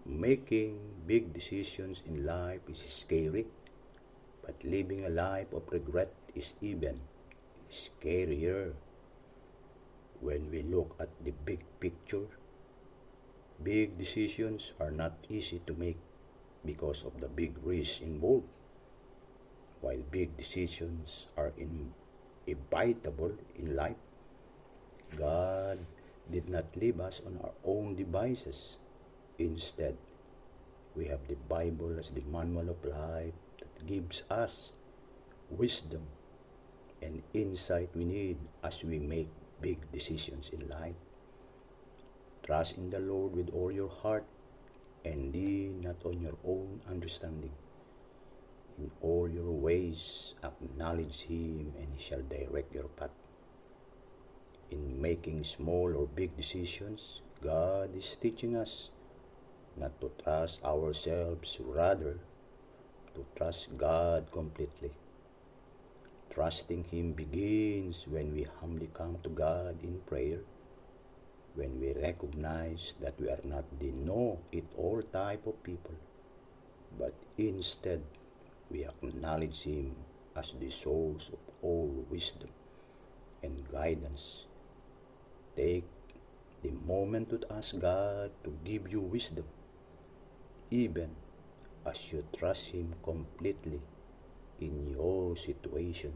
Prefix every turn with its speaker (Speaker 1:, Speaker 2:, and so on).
Speaker 1: Making big decisions in life is scary, but living a life of regret is even scarier. When we look at the big picture, big decisions are not easy to make because of the big risks involved. While big decisions are inevitable in life, God did not leave us on our own devices. Instead, we have the Bible as the manual of life that gives us wisdom and insight we need as we make big decisions in life. Trust in the Lord with all your heart and lean not on your own understanding. In all your ways, acknowledge Him and He shall direct your path. In making small or big decisions, God is teaching us not to trust ourselves, rather to trust God completely. Trusting Him begins when we humbly come to God in prayer, when we recognize that we are not the know-it-all type of people, but instead we acknowledge Him as the source of all wisdom and guidance. Take the moment to ask God to give you wisdom, even as you trust Him completely in your situation.